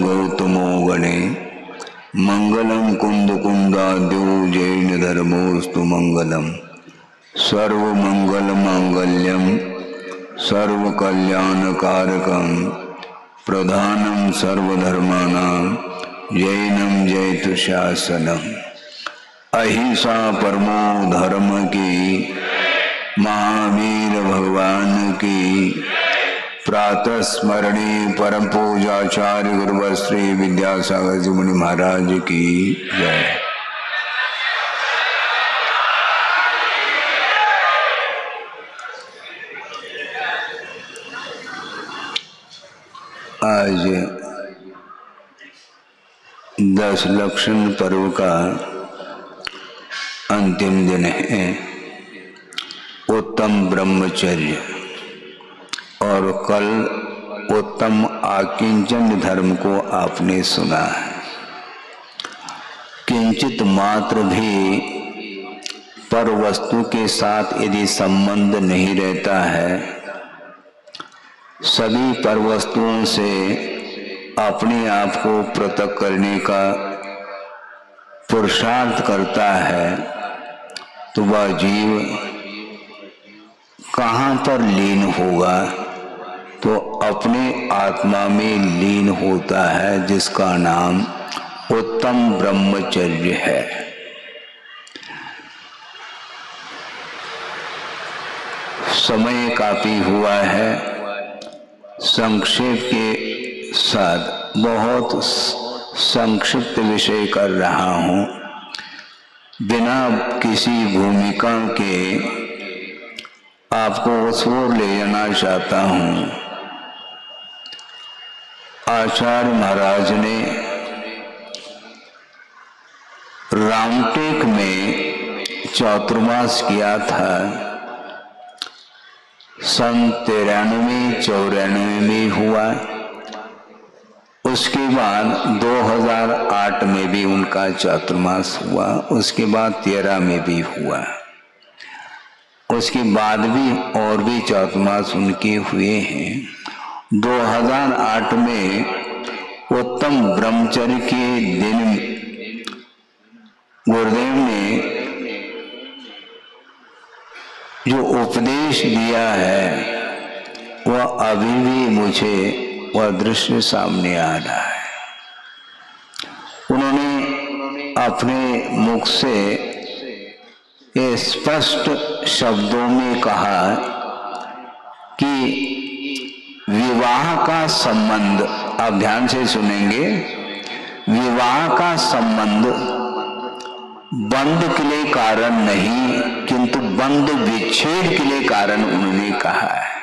गौतमो गणे मंगलम कुंद कुंदाद्यो जैन धर्मोस्तु मंगलम सर्वमंगल मांगल्यम सर्वकल्याणकारकम प्रधानम सर्वधर्माणां जैनम जयतु शासनम। अहिंसा परमो धर्म की, महावीर भगवान की। प्रातः स्मरणी परम पूजाचार्य गुरुवर श्री विद्यासागर जी मुनि महाराज की जय। आज 10 लक्षण पर्व का अंतिम दिन है। उत्तम ब्रह्मचर्य और कल उत्तम आकिंचन धर्म को आपने सुना है। किंचित मात्र भी पर वस्तु के साथ यदि संबंध नहीं रहता है, सभी पर वस्तुओं से अपने आप को पृथक करने का पुरुषार्थ करता है, तो वह जीव कहाँ पर लीन होगा? तो अपने आत्मा में लीन होता है, जिसका नाम उत्तम ब्रह्मचर्य है। समय काफी हुआ है, संक्षेप के साथ बहुत संक्षिप्त विषय कर रहा हूं। बिना किसी भूमिका के आपको उस ओर ले जाना चाहता हूं। आचार्य महाराज ने रामटेक में चातुर्मास किया था। सन 93-94 में हुआ। उसके बाद 2008 में भी उनका चातुर्मास हुआ। उसके बाद 13 में भी हुआ। उसके बाद भी और भी चातुर्मास उनके हुए हैं। 2008 में उत्तम ब्रह्मचर्य के दिन गुरुदेव ने जो उपदेश दिया है, वह अभी भी मुझे वह दृश्य सामने आ रहा है। उन्होंने अपने मुख से ये स्पष्ट शब्दों में कहा कि विवाह का संबंध, आप ध्यान से सुनेंगे, विवाह का संबंध बंध के लिए कारण नहीं, किंतु बंध विच्छेद के लिए कारण उन्होंने कहा है।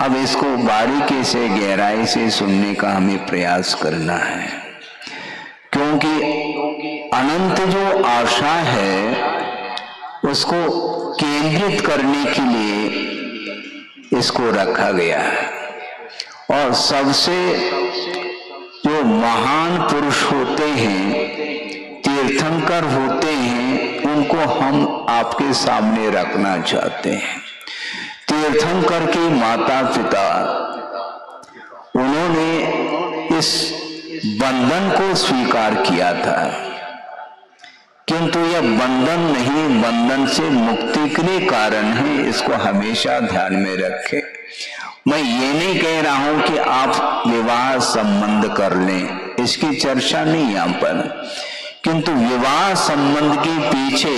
अब इसको बारीकी से गहराई से सुनने का हमें प्रयास करना है, क्योंकि अनंत जो आशा है उसको केंद्रित करने के लिए इसको रखा गया है। और सबसे जो महान पुरुष होते हैं, तीर्थंकर होते हैं, उनको हम आपके सामने रखना चाहते हैं। तीर्थंकर के माता पिता, उन्होंने इस बंधन को स्वीकार किया था, किंतु यह बंधन नहीं, बंधन से मुक्ति के लिए कारण है। इसको हमेशा ध्यान में रखें। मैं ये नहीं कह रहा हूं कि आप विवाह संबंध कर लें, इसकी चर्चा नहीं यहां पर, किंतु विवाह संबंध के पीछे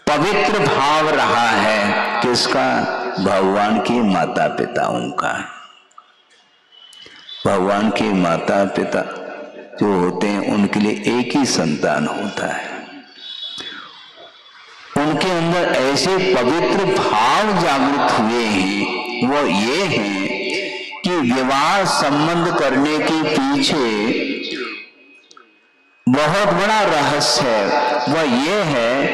पवित्र भाव रहा है। किसका? भगवान के माता पिताओं का। भगवान के माता पिता जो होते हैं, उनके लिए एक ही संतान होता है। उनके अंदर ऐसे पवित्र भाव जागृत हुए हैं, वो ये हैं कि विवाह संबंध करने के पीछे बहुत बड़ा रहस्य है। वह ये है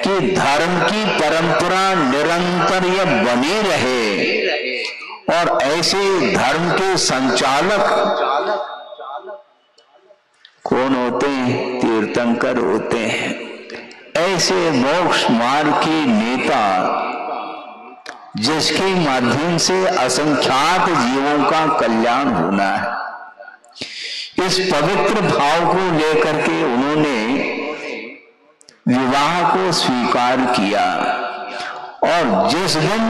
कि धर्म की परंपरा निरंतर यह बनी रहे, और ऐसे धर्म के संचालक कौन होते हैं? तीर्थंकर होते हैं। ऐसे मोक्ष मार्ग के नेता जिसके माध्यम से असंख्यात जीवों का कल्याण होना है। इस पवित्र भाव को लेकर के उन्होंने विवाह को स्वीकार किया और जिस दिन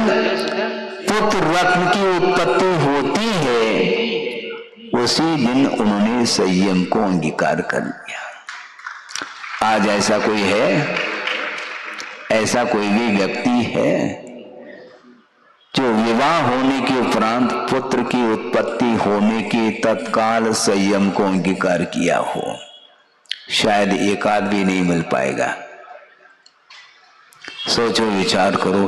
पुत्र रत्न की उत्पत्ति होती है उसी दिन उन्होंने संयम को अंगीकार कर लिया। आज ऐसा कोई है, ऐसा कोई भी व्यक्ति है जो विवाह होने के उपरांत पुत्र की उत्पत्ति होने के तत्काल संयम को अंगीकार किया हो? शायद एक आध भी नहीं मिल पाएगा। सोचो, विचार करो,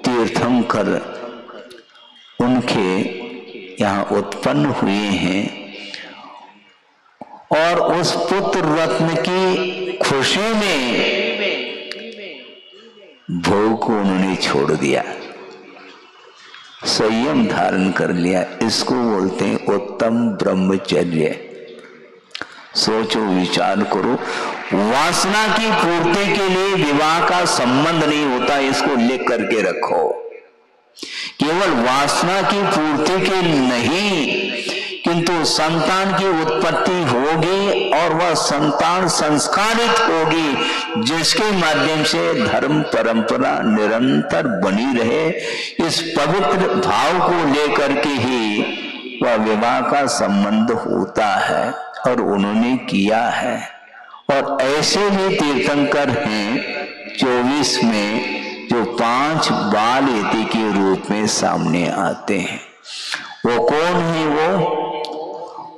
तीर्थंकर उनके यहाँ उत्पन्न हुए हैं और उस पुत्र रत्न की खुशी में भोग को उन्होंने छोड़ दिया, संयम धारण कर लिया। इसको बोलते हैं उत्तम ब्रह्मचर्य। सोचो, विचार करो, वासना की पूर्ति के लिए विवाह का संबंध नहीं होता, इसको लिख करके रखो। केवल वासना की पूर्ति के नहीं, किंतु संतान की उत्पत्ति होगी और वह संतान संस्कारित होगी जिसके माध्यम से धर्म परंपरा निरंतर बनी रहे। इस पवित्र भाव को लेकर के ही वह विवाह का संबंध होता है और उन्होंने किया है। और ऐसे भी तीर्थंकर हैं 24 में जो 5 बाल यति के रूप में सामने आते हैं। वो कौन है? वो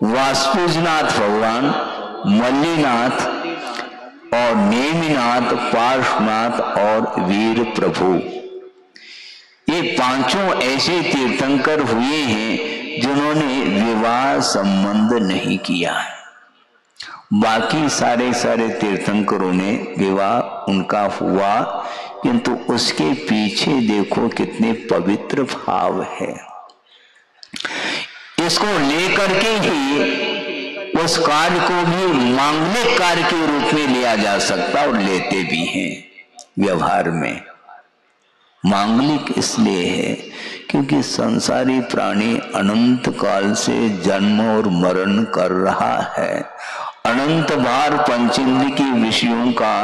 वासुदेवनाथ भगवान, मल्लीनाथ और नेमिनाथ, पार्श्वनाथ और वीर प्रभु, ये पांचों ऐसे तीर्थंकर हुए हैं जिन्होंने विवाह संबंध नहीं किया। बाकी सारे तीर्थंकरों ने विवाह उनका हुआ, किंतु उसके पीछे देखो कितने पवित्र भाव है। इसको लेकर के ही उस कार्य को भी मांगलिक कार्य के रूप में लिया जा सकता और लेते भी हैं। व्यवहार में मांगलिक इसलिए है क्योंकि संसारी प्राणी अनंत काल से जन्म और मरण कर रहा है, अनंत बार पंचेंद्रिय के विषयों का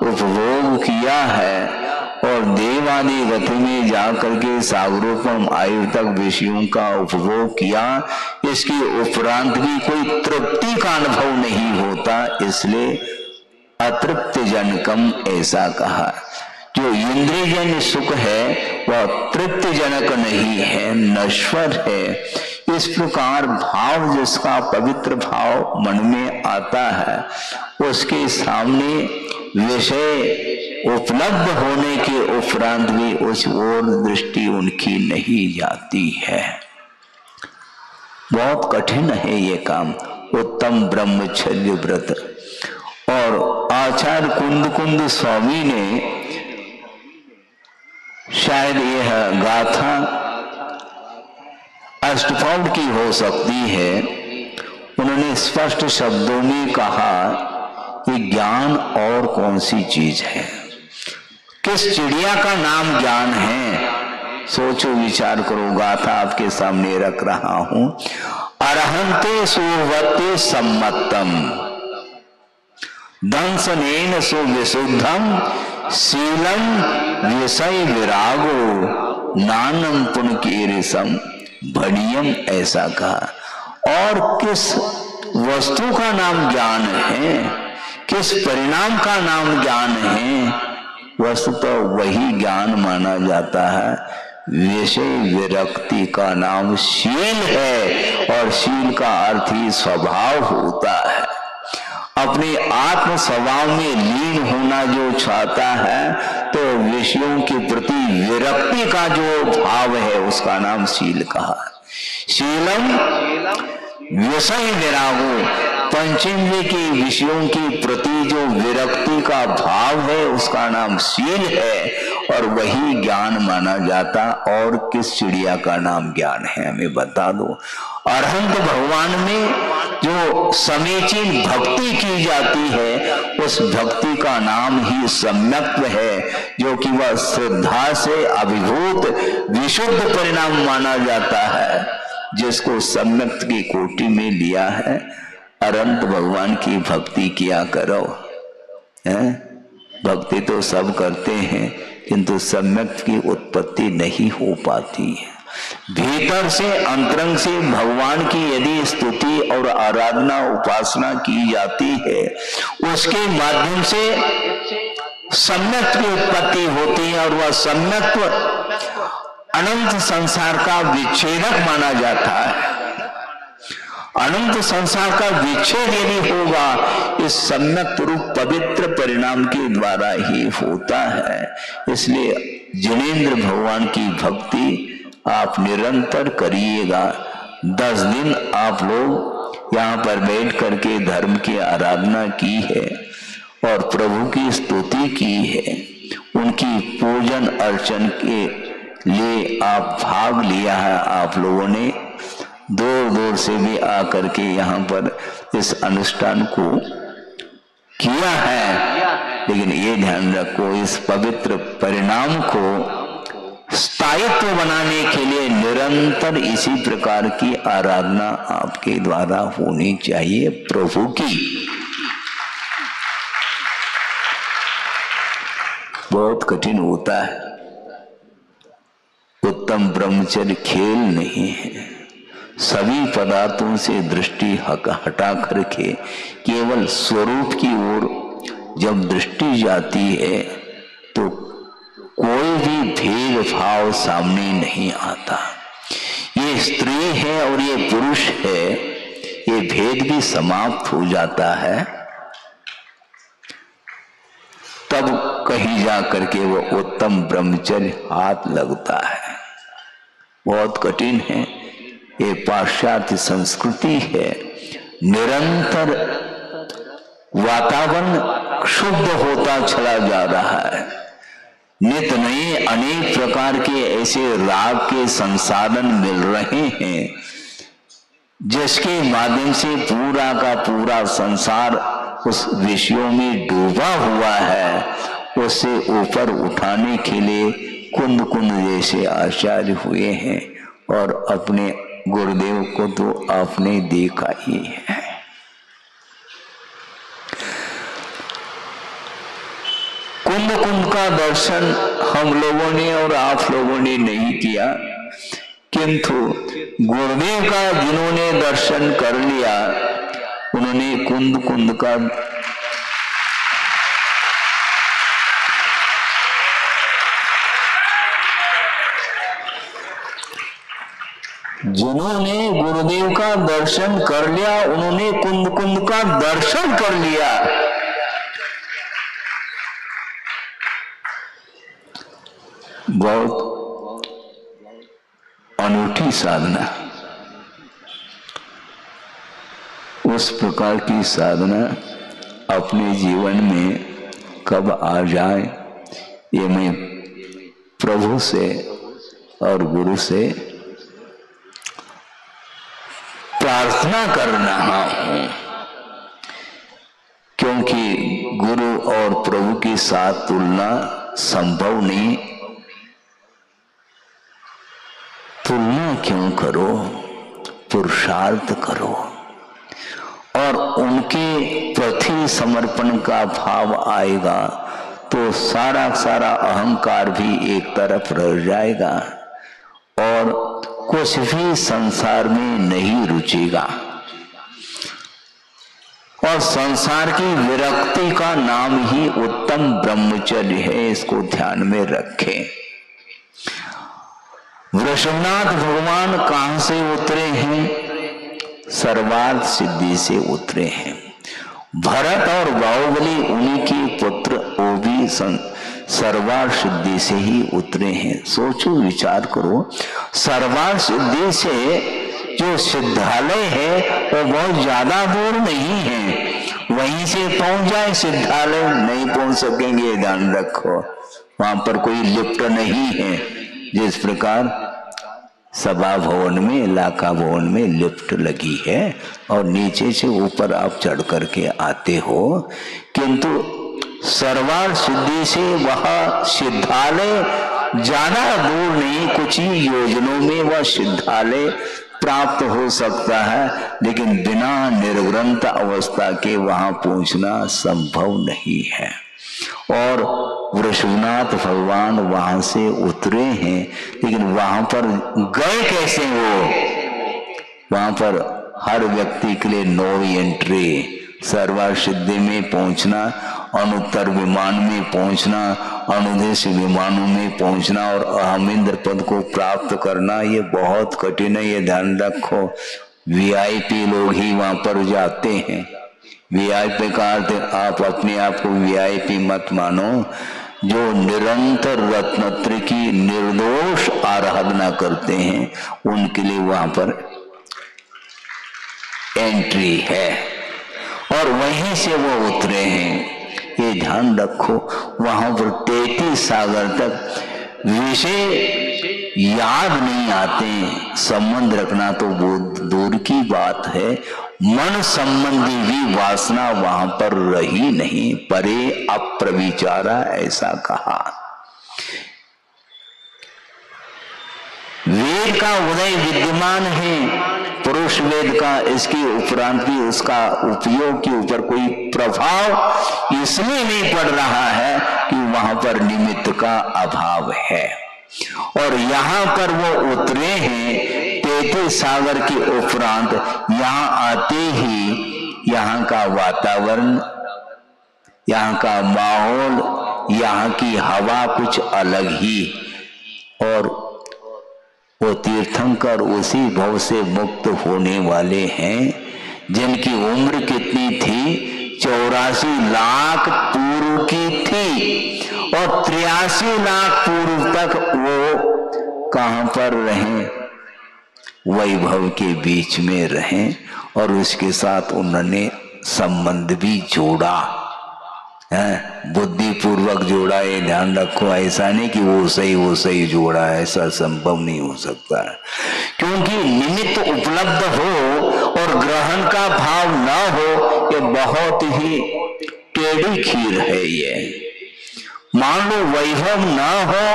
उपभोग किया है और देवादि गति में जाकर के सागरोपम आयु तक विषयों का उपभोग किया। इसके उपरांत भी कोई तृप्ति का अनुभव नहीं होता, इसलिए अतृप्त जनकम ऐसा कहा। जो इंद्रियजन्य सुख है वह तृप्तिजनक नहीं है, नश्वर है। इस प्रकार भाव जिसका पवित्र भाव मन में आता है उसके सामने विषय उपलब्ध होने के उपरांत भी उस ओर दृष्टि उनकी नहीं जाती है। बहुत कठिन है ये काम, उत्तम ब्रह्मचर्य व्रत। और आचार्य कुंद स्वामी ने शायद यह गाथा अष्टपौड की हो सकती है, उन्होंने स्पष्ट शब्दों में कहा कि ज्ञान और कौन सी चीज है, किस चिड़िया का नाम ज्ञान है। सोचो, विचार करो, गाथा आपके सामने रख रहा हूं। अरहंते सुवते सम्मतम दंसनेन सुविशुद्धम शीलम विषय विरागो नानम पुनकीरिसम भणियम, ऐसा कहा। और किस वस्तु का नाम ज्ञान है, किस परिणाम का नाम ज्ञान है, वस्तु तो वही ज्ञान माना जाता है। विषय विरक्ति का नाम शील है और शील का अर्थ ही स्वभाव होता है। अपने आत्म स्वभाव में लीन होना जो चाहता है तो विषयों के प्रति विरक्ति का जो भाव है उसका नाम शील कहा। शीलम विषय विरागो, पंचेंद्रिय के विषयों के प्रति जो विरक्ति का भाव है उसका नाम शील है। और वही ज्ञान माना जाता। और किस चिड़िया का नाम ज्ञान है, हमें बता दो। अरहंत भगवान में जो समीचीन भक्ति की जाती है, उस भक्ति का नाम ही सम्यक्त्व है, जो कि वह श्रद्धा से अभिभूत विशुद्ध परिणाम माना जाता है, जिसको सम्यक्त की कोटि में लिया है। अनंत भगवान की भक्ति किया करो। भक्ति तो सब करते हैं, किंतु सम्यक्त की उत्पत्ति नहीं हो पाती है। भीतर से अंतरंग से भगवान की यदि स्तुति और आराधना उपासना की जाती है, उसके माध्यम से सम्यक्त की उत्पत्ति होती है, और वह सम्यक्त्व अनंत संसार का विच्छेदक माना जाता है। अनंत संसार का विच्छेद यदि होगा, इस सम्यक्त रूप पवित्र परिणाम के द्वारा ही होता है। इसलिए जिनेंद्र भगवान की भक्ति आप निरंतर करिएगा। 10 दिन आप लोग यहाँ पर बैठ करके धर्म की आराधना की है और प्रभु की स्तुति की है, उनकी पूजन अर्चन के लिए आप भाग लिया है। आप लोगों ने दूर दूर से भी आकर के यहाँ पर इस अनुष्ठान को किया है, लेकिन ये ध्यान रखो, इस पवित्र परिणाम को स्थायित्व बनाने के लिए निरंतर इसी प्रकार की आराधना आपके द्वारा होनी चाहिए प्रभु की। बहुत कठिन होता है। उत्तम ब्रह्मचर्य खेल नहीं है। सभी पदार्थों से दृष्टि हटा करके केवल स्वरूप की ओर जब दृष्टि जाती है, तो कोई भी भेदभाव सामने नहीं आता। ये स्त्री है और ये पुरुष है, ये भेद भी समाप्त हो जाता है। तब कहीं जा करके वो उत्तम ब्रह्मचर्य हाथ लगता है। बहुत कठिन है। ये पाश्चात्य संस्कृति है। निरंतर वातावरण शुद्ध होता चला जा रहा है। नित नए अनेक प्रकार के ऐसे राग के संसाधन मिल रहे हैं, जिसके माध्यम से पूरा का पूरा संसार उस विषयों में डूबा हुआ है। उससे ऊपर उठाने के लिए कुंद कुंद जैसे आचार्य हुए हैं, और अपने गुरुदेव को तो आपने देखा ही है। कुंद कुंद का दर्शन हम लोगों ने और आप लोगों ने नहीं किया, किंतु गुरुदेव का जिन्होंने दर्शन कर लिया, उन्होंने कुंद कुंद का जिन्होंने गुरुदेव का दर्शन कर लिया, उन्होंने कुंद कुंद का दर्शन कर लिया। बहुत अनूठी साधना। उस प्रकार की साधना अपने जीवन में कब आ जाए, ये मैं प्रभु से और गुरु से प्रार्थना कर रहा हूं, क्योंकि गुरु और प्रभु के साथ तुलना संभव नहीं। तुलना क्यों करो, पुरुषार्थ करो और उनके प्रति समर्पण का भाव आएगा, तो सारा सारा अहंकार भी एक तरफ रह जाएगा और कुछ भी संसार में नहीं रुचेगा। और संसार की विरक्ति का नाम ही उत्तम ब्रह्मचर्य है, इसको ध्यान में रखें। वृषभनाथ भगवान कहां से उतरे हैं? सर्वार्थ सिद्धि से उतरे हैं। भरत और बाहुबली उन्हीं के पुत्र, वो भी सर्वार्थ सिद्धि से ही उतरे हैं। सोचो, विचार करो, सर्वार्थ सिद्धि से जो सिद्धालय है वो बहुत ज्यादा दूर नहीं है। वहीं से पहुंच जाए सिद्धालय, नहीं पहुंच सकेंगे, ध्यान रखो। वहां पर कोई लिफ्ट नहीं है, जिस प्रकार सभा भवन में, इलाका भवन में लिफ्ट लगी है और नीचे से ऊपर आप चढ़ करके आते हो। किंतु सर्वार्थ सिद्धि से वह सिद्धालय ज्यादा दूर नहीं, कुछ ही योजनों में वह सिद्धालय प्राप्त हो सकता है, लेकिन बिना निर्ग्रंथ अवस्था के वहां पहुंचना संभव नहीं है। और वृषभनाथ भगवान वहां से उतरे हैं, लेकिन वहां पर गए कैसे वो? वहां पर हर व्यक्ति के लिए नो एंट्री, सर्वार्थ सिद्धि में पहुंचना, अनुत्तर विमान में पहुंचना, अनुदेश विमानों में पहुंचना और अहमिंद्र पद को प्राप्त करना, ये बहुत कठिन है, ये ध्यान रखो। वीआईपी लोग ही वहां पर जाते हैं। वीआईपी का अर्थ, आप अपने आप को वीआईपी मत मानो। जो निरंतर रत्नत्र की निर्दोष आराधना करते हैं उनके लिए वहां पर एंट्री है और वहीं से वो उतरे हैं, ये ध्यान रखो। वहां पर 33 सागर तक विषय याद नहीं आते, संबंध रखना तो बहुत दूर की बात है, मन संबंधी भी वासना वहां पर रही नहीं, परे अप्रविचारा ऐसा कहा। वेद का उदय विद्यमान है, पुरुष वेद का, इसके उपरांत भी उसका उपयोग के ऊपर कोई प्रभाव इसलिए नहीं पड़ रहा है कि वहां पर निमित्त का अभाव है। और यहाँ पर वो उतरे हैं 33 सागर के उपरांत, यहाँ आते ही यहाँ का वातावरण, यहाँ का माहौल, यहाँ की हवा कुछ अलग ही। और वो तीर्थंकर उसी भव से मुक्त होने वाले हैं जिनकी उम्र कितनी थी? 84 लाख पूर्व की थी और 83 लाख पूर्व तक वो कहां पर रहे? वैभव के बीच में रहे और उसके साथ उन्होंने संबंध भी जोड़ा, बुद्धि पूर्वक जोड़ा। ये ध्यान रखो, ऐसा नहीं कि वो सही जोड़ा, ऐसा संभव नहीं हो सकता, क्योंकि निमित्त उपलब्ध हो और ग्रहण का भाव न हो, ये बहुत ही टेढ़ी खीर है। ये मान लो वैभव न हो,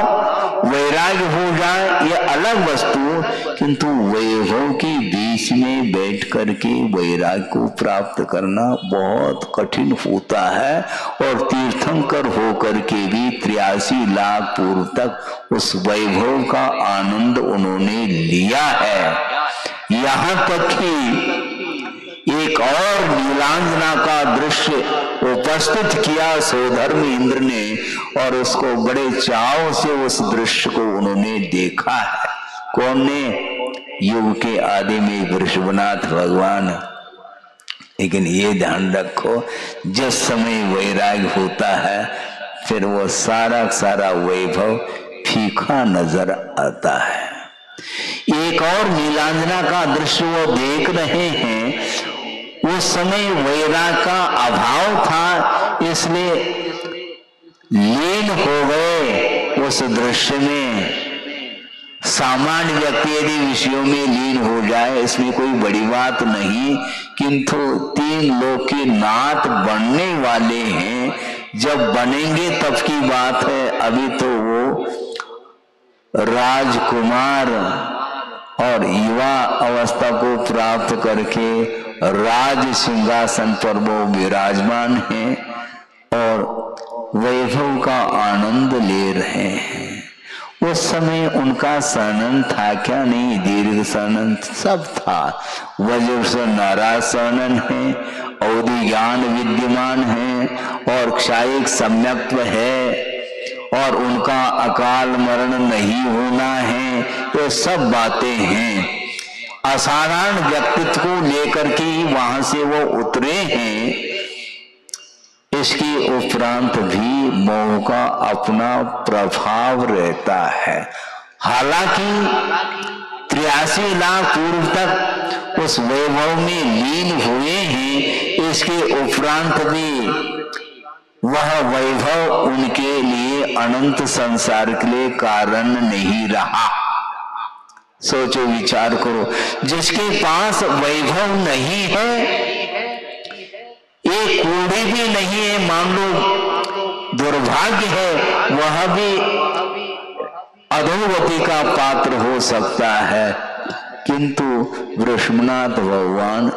वैराग्य हो जाए, ये अलग वस्तु, किंतु वैभव के बीच में बैठ करके वैराग्य को प्राप्त करना बहुत कठिन होता है। और तीर्थंकर होकर के भी 83 लाख पूर्व तक उस वैभव का आनंद उन्होंने लिया है। यहाँ तक कि एक और नीलांजना का दृश्य उपस्थित किया सौधर्म इंद्र ने और उसको बड़े चाव से उस दृश्य को उन्होंने देखा है। कौन ने? युग के आदि में वृषभनाथ भगवान। लेकिन ये ध्यान रखो, जिस समय वैराग्य होता है फिर वो सारा वैभव फीका नजर आता है। एक और नीलांजना का दृश्य वो देख रहे हैं, उस समय वैराग्य का अभाव था, इसलिए लीन हो गए उस दृश्य में। सामान्य व्यक्ति यदि विषयों में लीन हो जाए इसमें कोई बड़ी बात नहीं, किंतु 3 लोक के नाथ बनने वाले हैं, जब बनेंगे तब की बात है। अभी तो वो राजकुमार और युवा अवस्था को प्राप्त करके राज सिंहासन पर वो विराजमान हैं और वैभव का आनंद ले रहे हैं। उस समय उनका सनन था क्या? नहीं, दीर्घ सनन सब था। वज्र से नाराज सनन है, अवधि ज्ञान विद्यमान है और क्षायिक सम्यक्त्व है और उनका अकाल मरण नहीं होना है, ये सब बातें हैं। असाधारण व्यक्तित्व को लेकर के वहां से वो उतरे हैं। इसके उपरांत भी मोह का अपना प्रभाव रहता है। हालांकि 83 लाख पूर्व तक उस वैभव में लीन हुए हैं, इसके उपरांत भी वह वैभव उनके लिए अनंत संसार के लिए कारण नहीं रहा। सोचो, विचार करो, जिसके पास वैभव नहीं है, एक कौड़ी भी नहीं है, मान लो दुर्भाग्य है, वह भी अधोगति का पात्र हो सकता है। किंतु वृषभनाथ भगवान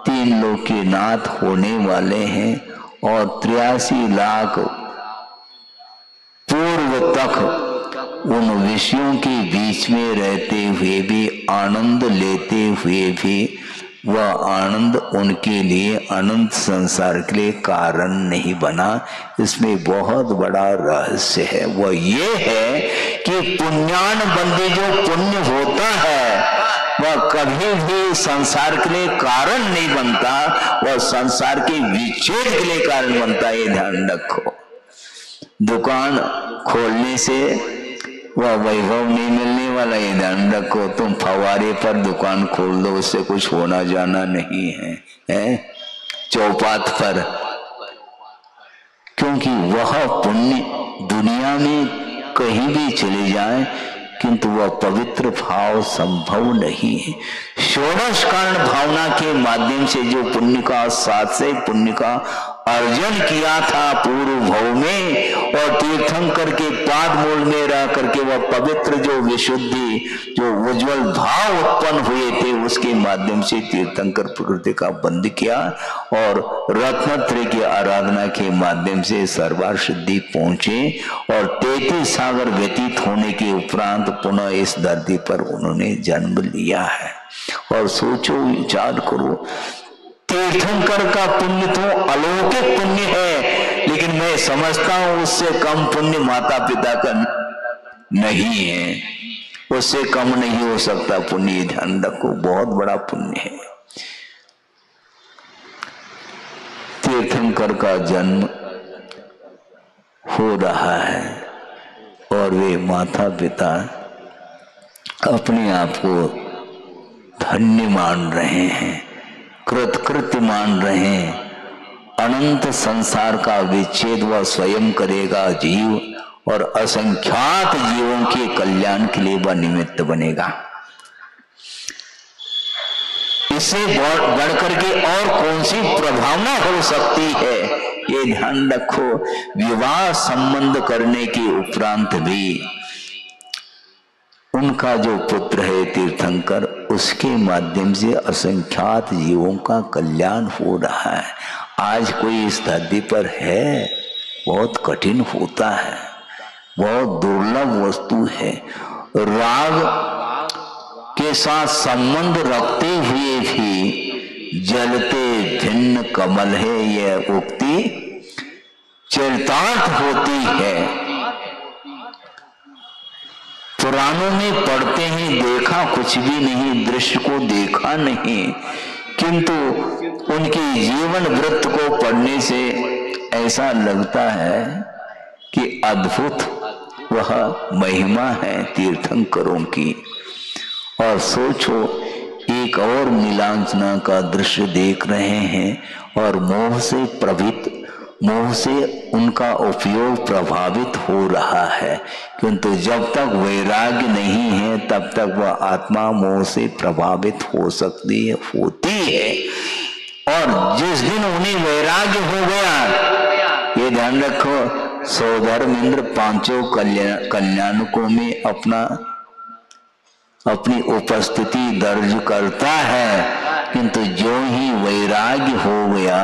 3 लोक के नाथ होने वाले हैं और 83 लाख पूर्व तक उन विषयों के बीच में रहते हुए भी, आनंद लेते हुए भी, वह आनंद उनके लिए अनंत संसार के लिए कारण नहीं बना। इसमें बहुत बड़ा रहस्य है। वह ये है कि पुण्यान बंदे, जो पुण्य होता है वह कभी भी संसार के लिए कारण नहीं बनता, वह संसार के विच्छेद के लिए कारण बनता है। ये ध्यान रखो। दुकान खोलने से वह वैभव नहीं मिलने वाला, ये ध्यान रखो। तुम फवारे पर दुकान खोल दो, उससे कुछ होना जाना नहीं है, चौपात पर, क्योंकि वह पुण्य दुनिया में कहीं भी चले जाए किंतु वह पवित्र भाव संभव नहीं है। षोडश कारण भावना के माध्यम से जो पुण्य का, साथ से पुण्य का अर्जन किया था पूर्व भव में, और तीर्थंकर के पाद मूल में रह करके वह पवित्र जो विशुद्धि, जो उज्जवल भाव उत्पन्न हुए थे, उसके माध्यम से तीर्थंकर प्रकृति का बंध किया और रत्नत्रय की आराधना के माध्यम से सर्वार सिद्धि पहुंचे। और 33 सागर व्यतीत होने के उपरांत पुनः इस धरती पर उन्होंने जन्म लिया है। और सोचो, विचार करो, तीर्थंकर का पुण्य तो अलौकिक पुण्य है, लेकिन मैं समझता हूं उससे कम पुण्य माता पिता का नहीं है, उससे कम नहीं हो सकता पुण्य। ध्यान रखो, बहुत बड़ा पुण्य है। तीर्थंकर का जन्म हो रहा है और वे माता पिता अपने आप को धन्य मान रहे हैं, कृतकृत्य मान रहे हैं। अनंत संसार का विच्छेद वह स्वयं करेगा जीव, और असंख्यात जीवों के कल्याण के लिए वह निमित्त बनेगा। इससे बढ़कर के और कौन सी प्रभावना हो सकती है, ये ध्यान रखो। विवाह संबंध करने के उपरांत भी उनका जो पुत्र है तीर्थंकर, उसके माध्यम से असंख्यात जीवों का कल्याण हो रहा है। आज कोई इस धरती पर है, बहुत कठिन होता है, बहुत दुर्लभ वस्तु है। राग के साथ संबंध रखते हुए भी जलते भिन्न कमल है, यह उक्ति चरितार्थ होती है। पुराणों में पढ़ते हैं, देखा कुछ भी नहीं, दृश्य को देखा नहीं, किंतु उनके जीवन वृत्त को पढ़ने से ऐसा लगता है कि अद्भुत वह महिमा है तीर्थंकरों की। और सोचो, एक और नीलांजना का दृश्य देख रहे हैं और मोह से उनका उपयोग प्रभावित हो रहा है, किंतु जब तक वैराग्य नहीं है तब तक वह आत्मा मोह से प्रभावित हो सकती है, होती है। और जिस दिन उन्हें वैराग्य हो गया, ये ध्यान रखो, सौधर्मेंद्र पांचों कल्याणकों में अपनी उपस्थिति दर्ज करता है, किंतु जो ही वैराग्य हो गया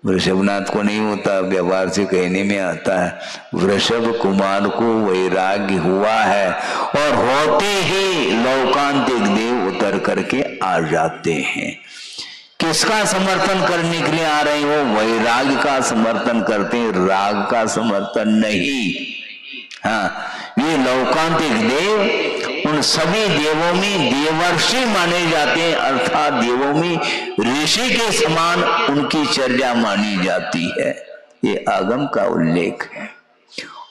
वृषभनाथ को नहीं होता, व्यवहार से कहने में आता है, वृषभ कुमार को वैराग्य हुआ है, और होते ही लौकांतिक देव उतर करके आ जाते हैं। किसका समर्थन करने के लिए आ रहे हैं? वो वैराग्य का समर्थन करते हैं, राग का समर्थन नहीं। हाँ, ये लौकांतिक देव उन सभी देवों में देवर्षि माने जाते हैं, अर्थात देवों में ऋषि के समान उनकी चर्या मानी जाती है। ये आगम का उल्लेख है,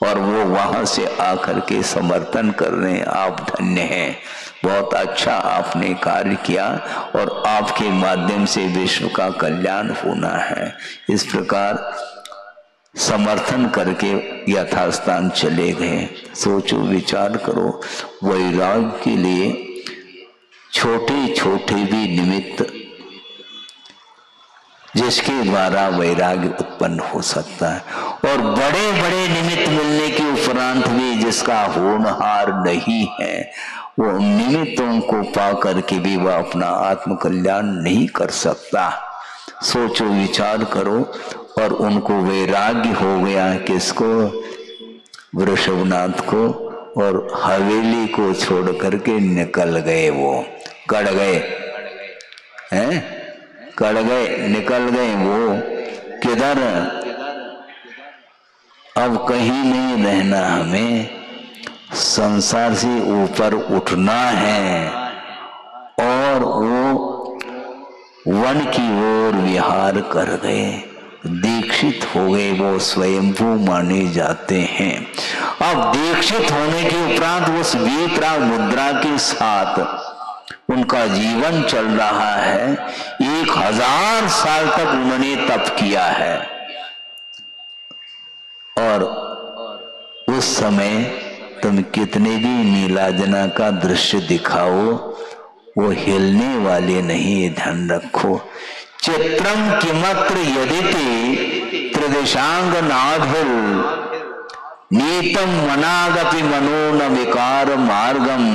और वो वहां से आकर के समर्थन कर रहे हैं। आप धन्य हैं, बहुत अच्छा आपने कार्य किया और आपके माध्यम से विश्व का कल्याण होना है। इस प्रकार समर्थन करके यथास्थान चले गए। सोचो विचार करो, वैराग्य के लिए छोटे छोटे भी निमित्त जिसके द्वारा वैराग्य उत्पन्न हो सकता है, और बड़े बड़े निमित्त मिलने के उपरांत भी जिसका होनहार नहीं है, वो निमित्तों को पा करके भी वह अपना आत्म कल्याण नहीं कर सकता। सोचो विचार करो। और उनको वैराग्य हो गया, किसको? वृषभनाथ को, और हवेली को छोड़ करके निकल गए। वो कड़ गए हैं, कड़ गए, निकल गए। वो किधर? अब कहीं नहीं रहना, हमें संसार से ऊपर उठना है। और वो वन की ओर विहार कर गए, दीक्षित हो गए। वो स्वयंभू माने जाते हैं। अब दीक्षित होने के उपरांत उस वीतराग मुद्रा के साथ उनका जीवन चल रहा है। 1000 साल तक उन्होंने तप किया है। और उस समय तुम कितने भी नीलाजना का दृश्य दिखाओ, वो हिलने वाले नहीं। ध्यान रखो। चित्रम किमत्र यदिति त्रिदिशांग नाभिल नीतम मनागपि मनो न विकार मार्गम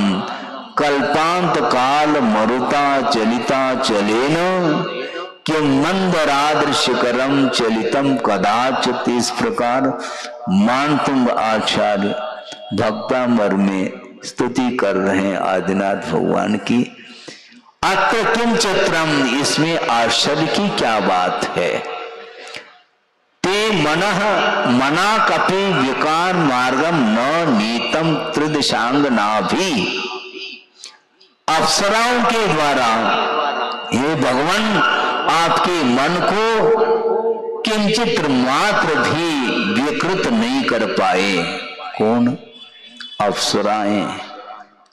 कल्पांत काल मरुता चलिता चलेन किम मंदराद्र शिखरम चलितम कदाचित। इस प्रकार मानतुंग आचार्य भक्तामर में स्तुति कर रहे हैं आदिनाथ भगवान की। अत्र किम चित्रम, इसमें आश्चर्य की क्या बात है? ते मनः मना कपि विकार मार्गम न नीतम त्रिदिशांग नाभि। अप्सराओं के द्वारा हे भगवान आपके मन को किंचित मात्र भी विकृत नहीं कर पाए। कौन? अप्सराएं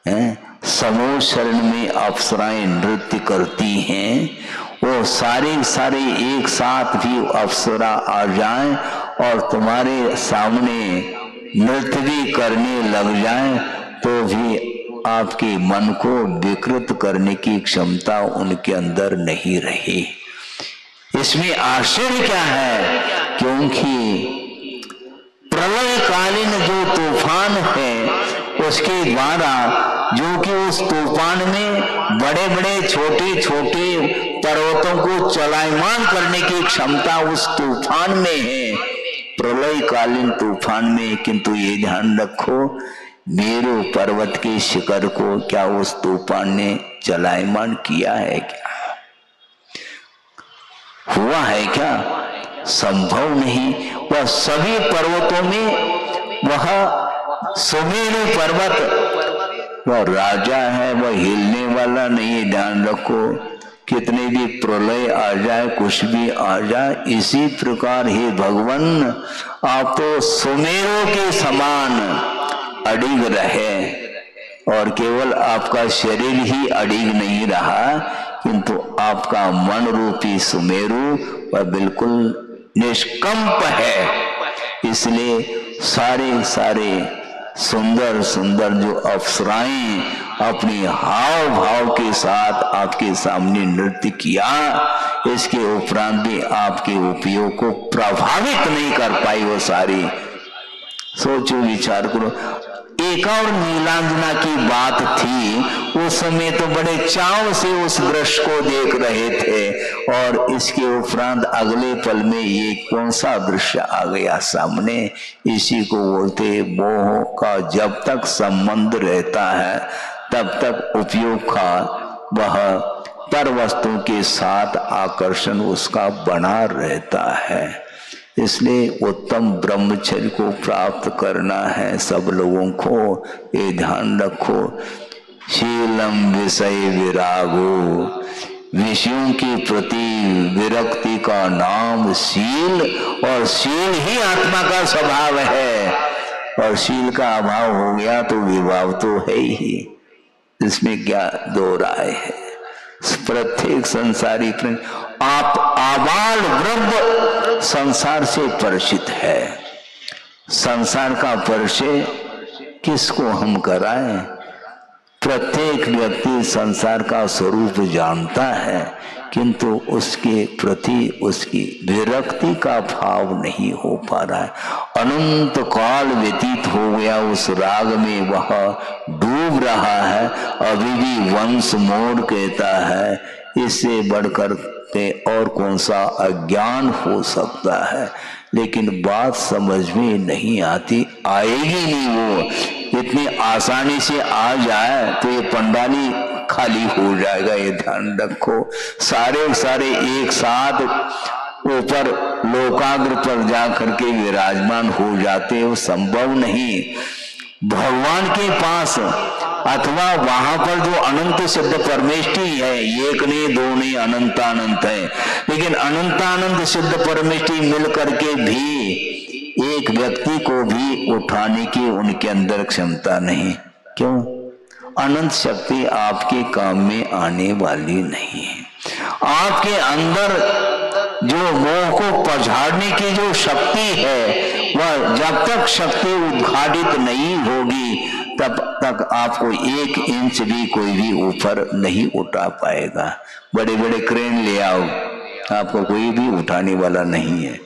हैं। समूह शरण में अप्सराएं नृत्य करती हैं। वो सारे एक साथ भी अप्सरा आ जाएं और तुम्हारे सामने नृत्य भी करने लग जाएं, तो भी आपके मन को विकृत करने की क्षमता उनके अंदर नहीं रही। इसमें आश्चर्य क्या है? क्योंकि प्रलयकालीन जो तूफान है उसके द्वारा, जो कि उस तूफान में बड़े बड़े छोटे छोटे पर्वतों को चलायमान करने की क्षमता उस तूफान में है, प्रलयकालीन तूफान में। किंतु ये ध्यान रखो, मेरू पर्वत के शिखर को क्या उस तूफान ने चलायमान किया है? क्या हुआ है? क्या संभव नहीं। वह सभी पर्वतों में वह सुमेरु पर्वत वह राजा है, वह हिलने वाला नहीं। ध्यान रखो, कितने भी प्रलय आ जाए, कुछ भी आ जाए, इसी प्रकार ही भगवान आप तो सुमेरु के समान अडिग रहे। और केवल आपका शरीर ही अडिग नहीं रहा, किंतु आपका मन रूपी सुमेरु वह बिल्कुल निष्कंप है। इसलिए सारे सुंदर सुंदर जो अप्सराएं अपनी हाव भाव के साथ आपके सामने नृत्य किया, इसके उपरांत भी आपके उपयोग को प्रभावित नहीं कर पाई वो सारी। सोचो विचार करो। एक और नीलांजना की बात थी, उस समय तो बड़े चाव से उस दृश्य को देख रहे थे, और इसके उपरांत अगले पल में ये कौन सा दृश्य आ गया सामने? इसी को बोलते मोह का जब तक संबंध रहता है तब तक उपयोग का वह पर वस्तु के साथ आकर्षण उसका बना रहता है। इसलिए उत्तम ब्रह्मचर्य को प्राप्त करना है सब लोगों को। ये ध्यान रखो, शीलम विषय विरागो, विषयों के प्रति विरक्ति का नाम शील, और शील ही आत्मा का स्वभाव है। और शील का अभाव हो गया तो विभाव तो है ही। इसमें क्या दो राय है। प्रत्येक संसारी प्राणी, आप आबाल वृद्ध संसार से परिचित है। संसार का परिचय किसको हम कराएं? प्रत्येक व्यक्ति संसार का स्वरूप जानता है, किंतु उसके प्रति उसकी विरक्ति का भाव नहीं हो पा रहा है। अनंत काल व्यतीत हो गया, उस राग में वह डूब रहा है, अभी भी वंश मोर कहता है। इससे बढ़कर के और कौन सा अज्ञान हो सकता है? लेकिन बात समझ में नहीं आती, आएगी नहीं। वो इतनी आसानी से आ जाए तो ये पंडाली खाली हो जाएगा, ये ध्यान रखो। सारे एक साथ ऊपर लोकाग्र पर जाकर के विराजमान हो जाते, वो संभव नहीं। भगवान के पास अथवा वहां पर जो अनंत सिद्ध परमेष्टि है, एक नहीं दो नहीं, अनंतानंत है, लेकिन अनंतानंत सिद्ध परमेष्टि मिल करके भी एक व्यक्ति को भी उठाने की उनके अंदर क्षमता नहीं। क्यों? अनंत शक्ति आपके काम में आने वाली नहीं है। आपके अंदर जो मोह को पछाड़ने की जो शक्ति है, वह जब तक शक्ति उद्घाटित नहीं होगी तब तक आपको 1 इंच भी कोई भी ऊपर नहीं उठा पाएगा। बड़े बड़े क्रेन ले आओ, आपको कोई भी उठाने वाला नहीं है,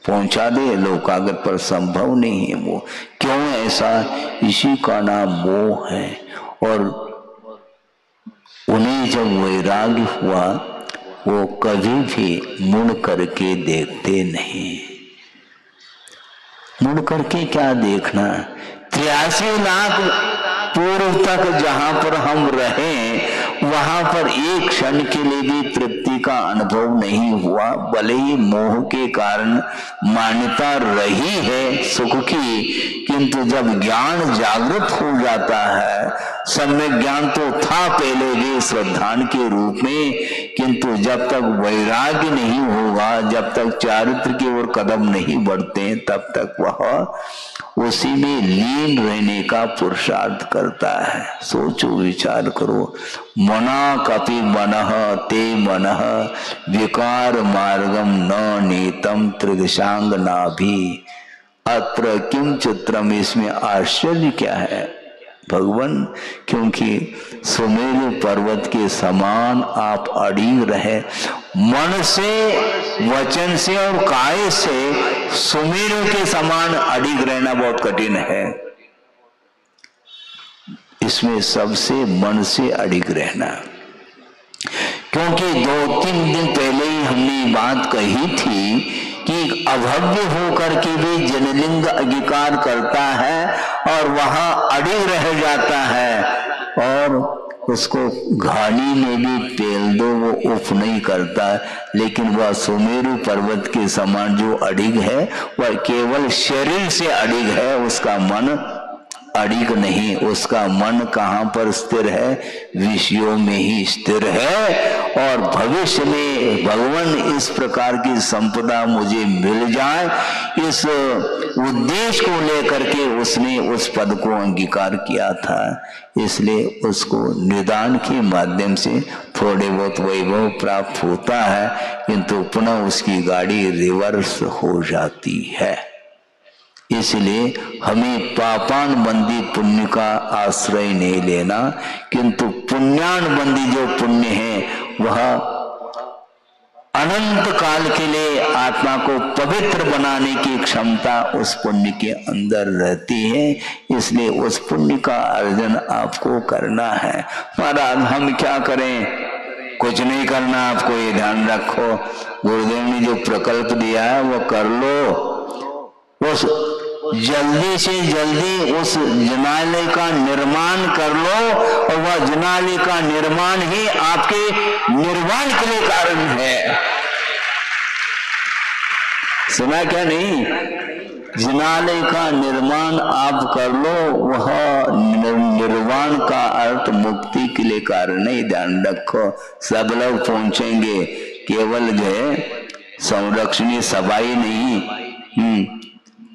पहुंचा दे लोकाग्र पर, संभव नहीं है वो। क्यों ऐसा? इसी का नाम मोह है। और उन्हें जब वैराग्य हुआ, वो कभी भी मुड़ करके देखते नहीं। मुड़ करके क्या देखना? 83 लाख पूर्व तक जहां पर हम रहे, वहां पर एक क्षण के लिए भी तृप्ति का अनुभव नहीं हुआ। भले ही मोह के कारण मान्यता रही है सुख की, किंतु जब ज्ञान जागृत हो जाता है, सम्यक ज्ञान तो था पहले भी श्रद्धान के रूप में, किंतु जब तक वैराग्य नहीं होगा, जब तक चारित्र की ओर कदम नहीं बढ़ते, तब तक वह उसी में लीन रहने का पुरुषार्थ करता है। सोचो, विचार करो। मना कपि मनः ते मनः विकार मार्गम न नीतम त्रिदशांग नाभि अत्र किम चित्रम। इसमें आश्चर्य क्या है भगवान? क्योंकि सुमेरु पर्वत के समान आप अड़िग रहे, मन से, वचन से और काय से सुमेरु के समान अड़िग रहना बहुत कठिन है। इसमें सबसे मन से अड़िग रहना, क्योंकि 2-3 दिन पहले ही हमने बात कही थी कि अभव्य होकर के भी जनलिंग अंगीकार करता है और वहां अड़िग रह जाता है, और उसको घानी में भी तेल दो वो उफ नहीं करता। लेकिन वह सुमेरु पर्वत के समान जो अड़िग है, वह केवल शरीर से अड़िग है, उसका मन अड़िग नहीं। उसका मन कहां पर स्थिर है? विषयों में ही स्थिर है। और भविष्य में भगवान इस प्रकार की संपदा मुझे मिल जाए, इस उद्देश्य को लेकर के उसने उस पद को अंगीकार किया था। इसलिए उसको निदान के माध्यम से थोड़े बहुत वैभव प्राप्त होता है, किंतु पुनः उसकी गाड़ी रिवर्स हो जाती है। इसलिए हमें पापान बंदी पुण्य का आश्रय नहीं लेना, किंतु पुण्यान बंदी जो पुण्य है वह अनंत काल के लिए आत्मा को पवित्र बनाने की क्षमता उस पुण्य के अंदर रहती है। इसलिए उस पुण्य का अर्जन आपको करना है। महाराज हम क्या करें? कुछ नहीं करना, आपको ये ध्यान रखो, गुरुदेव ने जो प्रकल्प दिया है वो कर लो। उस जल्दी से जल्दी उस जनालय का निर्माण कर लो, और वह जनालय का निर्माण ही आपके निर्वाण के लिए कारण है। सुना क्या नहीं? जनालय का निर्माण आप कर लो, वह निर्वाण का अर्थ मुक्ति के लिए कारण है। ध्यान रखो, सब लोग पहुंचेंगे, केवल जो है संरक्षणीय सभा ही नहीं,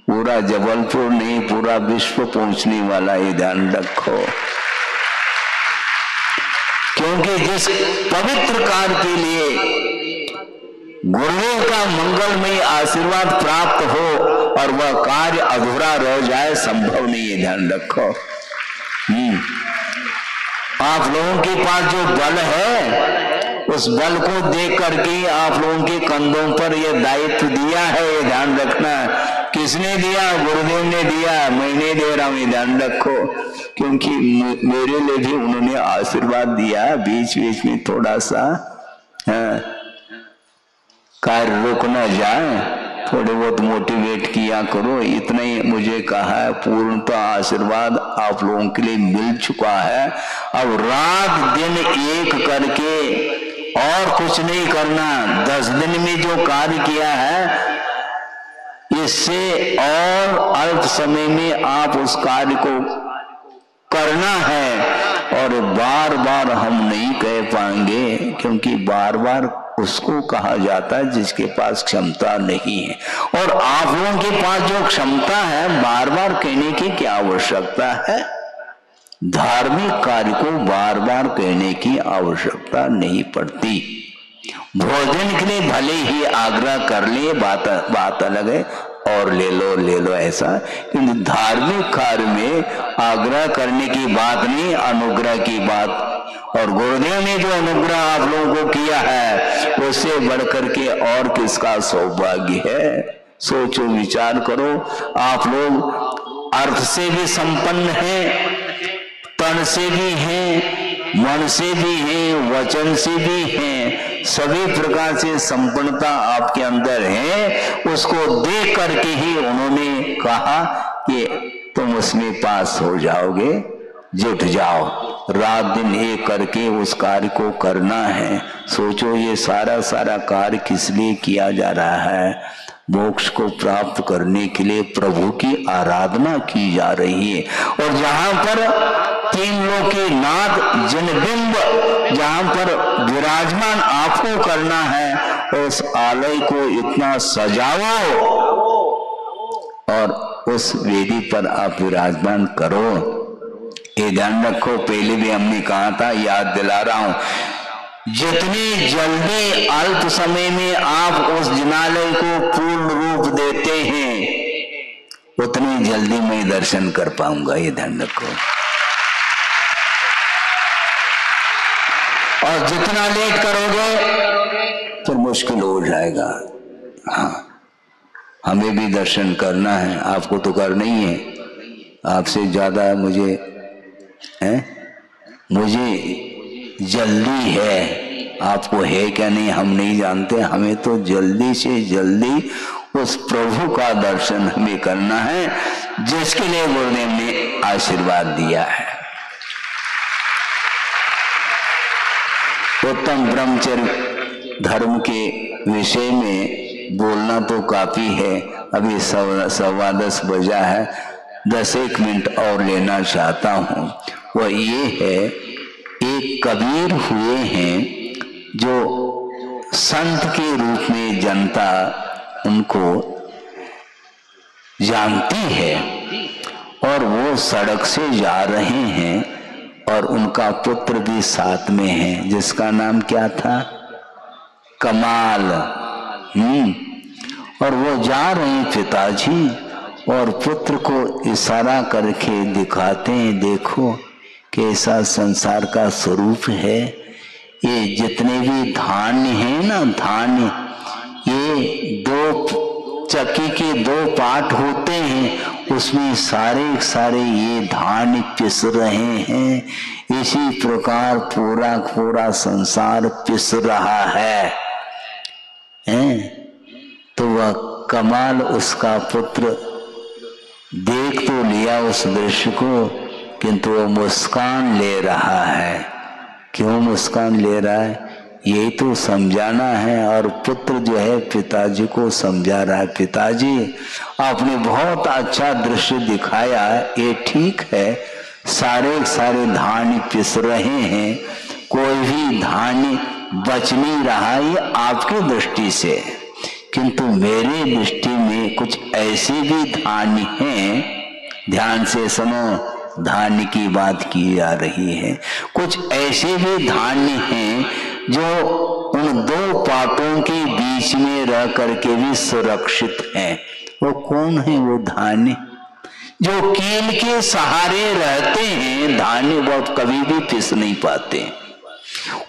पूरा जबलपुर नहीं, पूरा विश्व पहुंचने वाला है। ध्यान रखो। क्योंकि जिस पवित्र कार्य के लिए गुरुदेव का मंगलमय आशीर्वाद प्राप्त हो और वह कार्य अधूरा रह जाए, संभव नहीं है, ध्यान रखो। आप लोगों के पास जो बल है, उस बल को देख करके आप लोगों के कंधों पर यह दायित्व दिया है, ये ध्यान रखना। किसने दिया? गुरुदेव ने दिया, मैं नहीं दे रहा हूं, ये ध्यान रखो। क्योंकि मेरे लिए भी उन्होंने आशीर्वाद दिया, बीच बीच में थोड़ा सा कार्य रुक न जाए, थोड़े बहुत मोटिवेट किया करो, इतना ही मुझे कहा है। पूर्णतः आशीर्वाद आप लोगों के लिए मिल चुका है। अब रात दिन एक करके और कुछ नहीं करना। 10 दिन में जो कार्य किया है, इससे और अल्प समय में आप उस कार्य को करना है। और बार बार हम नहीं कह पाएंगे, क्योंकि बार बार उसको कहा जाता है जिसके पास क्षमता नहीं है। और आप लोगों के पास जो क्षमता है, बार बार कहने की क्या आवश्यकता है? धार्मिक कार्य को बार बार कहने की आवश्यकता नहीं पड़ती। भोजन के लिए भले ही आग्रह कर ले, बात अलग है, और ले लो ऐसा, किंतु धार्मिक कार्य में आग्रह करने की बात नहीं, अनुग्रह की बात। और गुरुदेव ने जो अनुग्रह आप लोगों को किया है, उससे बढ़कर के और किसका सौभाग्य है? सोचो, विचार करो। आप लोग अर्थ से भी संपन्न हैं, तन से भी हैं, मन से भी हैं, वचन से भी हैं, सभी प्रकार से संपन्नता आपके अंदर है। उसको देख करके ही उन्होंने कहा कि तुम उसमें पास हो जाओगे, जुट जाओ, रात दिन एक करके उस कार्य को करना है। सोचो, ये सारा कार्य किस लिए किया जा रहा है? मोक्ष को प्राप्त करने के लिए प्रभु की आराधना की जा रही है। और जहां पर 3 लोक के नाथ जनबिंब, जहां पर विराजमान आपको करना है, उस आलय को इतना सजाओ और उस वेदी पर आप विराजमान करो। ये ध्यान रखो, पहले भी हमने कहा था, याद दिला रहा हूं, जितनी जल्दी अल्प समय में आप उस जिनालय को पूर्ण रूप देते हैं, उतनी जल्दी मैं दर्शन कर पाऊंगा, ये ध्यान रखो। और जितना लेट करोगे फिर मुश्किल हो जाएगा। हाँ, हमें भी दर्शन करना है, आपको तो करना ही है। आपसे ज्यादा मुझे जल्दी है, आपको है क्या नहीं हम नहीं जानते। हमें तो जल्दी से जल्दी उस प्रभु का दर्शन हमें करना है, जिसके लिए गुरुदेव ने आशीर्वाद दिया है। उत्तम ब्रह्मचर्य धर्म के विषय में बोलना तो काफी है। अभी 10:15 बजा है, 10-1 मिनट और लेना चाहता हूँ। वह ये है, एक कबीर हुए हैं जो संत के रूप में जनता उनको जानती है, और वो सड़क से जा रहे हैं और उनका पुत्र भी साथ में है, जिसका नाम क्या था? कमाल। और वो जा रहे हैं पिताजी, और पुत्र को इशारा करके दिखाते हैं, देखो कैसा संसार का स्वरूप है। ये जितने भी धान्य है ना, धान्य, ये 2 चक्की के 2 पार्ट होते हैं, उसमें सारे ये धान्य पिस रहे हैं। इसी प्रकार पूरा संसार पिस रहा है। तो वह कमाल, उसका पुत्र देख तो लिया उस दृश्य को, किंतु वो मुस्कान ले रहा है। क्यों मुस्कान ले रहा है? यही तो समझाना है। और पुत्र जो है पिताजी को समझा रहा है, पिताजी आपने बहुत अच्छा दृश्य दिखाया, ये ठीक है, सारे धान्य पिस रहे हैं, कोई भी धान्य बच नहीं रहा, ये आपकी दृष्टि से, किंतु मेरी दृष्टि में कुछ ऐसे भी धान्य हैं, ध्यान से सुनो, धान्य की बात की जा रही है। कुछ ऐसे भी धान्य हैं जो उन दो पाटों के बीच में रह करके भी सुरक्षित हैं। वो कौन है वो धान्य? जो कील के सहारे रहते हैं धान्य, वो कभी भी फिस नहीं पाते।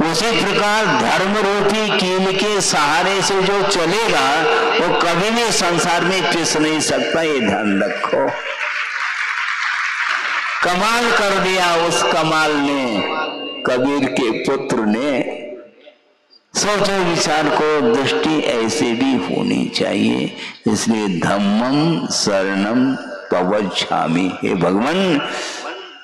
उसी प्रकार धर्म रूपी कील के सहारे से जो चलेगा वो कभी भी संसार में फिस नहीं सकता, ये ध्यान रखो। कमाल कर दिया उस कमाल ने, कबीर के पुत्र ने। सोचो विचार को, दृष्टि ऐसे भी होनी चाहिए। इसलिए धम्मम शरणम प्रवक्ष्यामि, हे भगवान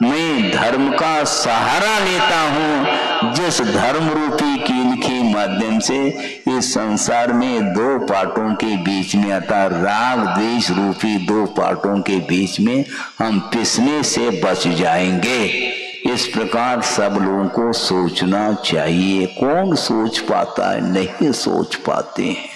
मैं धर्म का सहारा लेता हूं, जिस धर्म रूपी कील के माध्यम से इस संसार में दो पाटों के बीच में आता, राग द्वेष रूपी दो पाटों के बीच में हम पिसने से बच जाएंगे। इस प्रकार सब लोगों को सोचना चाहिए। कौन सोच पाता है? नहीं सोच पाते हैं।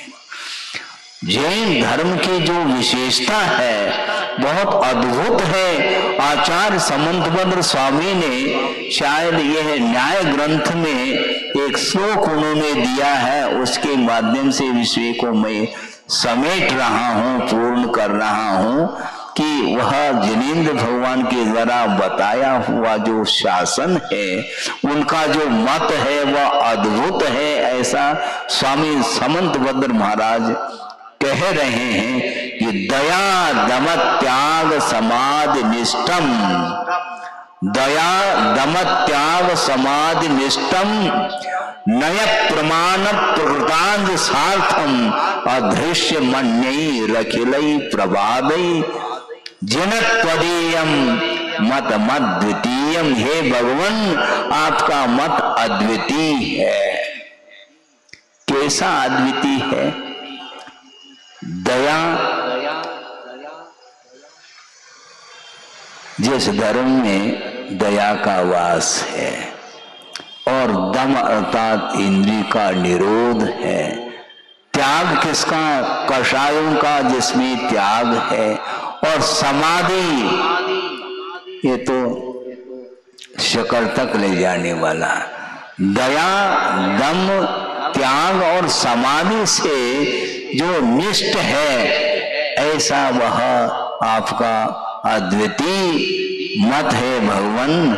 जैन धर्म की जो विशेषता है बहुत अद्भुत है। आचार्य समंतभद्र स्वामी ने शायद यह न्याय ग्रंथ में एक श्लोक उन्होंने दिया है, उसके माध्यम से विषय को मैं समेट रहा हूं, पूर्ण कर रहा हूं कि वह जिनेंद्र भगवान के द्वारा बताया हुआ जो शासन है, उनका जो मत है वह अद्भुत है। ऐसा स्वामी समंतभद्र महाराज कह रहे हैं कि दया दम त्याग समाधि निष्ठम, दया दम त्याग समाधि निष्ठम नय प्रमाण प्रकृतांग सार्थम अदृश्य मन्यई रखिलई प्रभादई जिनत्वदीयम मत द्वितीयम। हे भगवान आपका मत अद्वितीय है। कैसा अद्वितीय है? दया, जिस धर्म में दया का वास है, और दम अर्थात इंद्रिय का निरोध है। त्याग किसका? कषायों का जिसमें त्याग है। और समाधि, ये तो शकल तक ले जाने वाला। दया, दम, त्याग और समाधि से जो निष्ठ है, ऐसा वह आपका अद्वितीय मत है भगवान।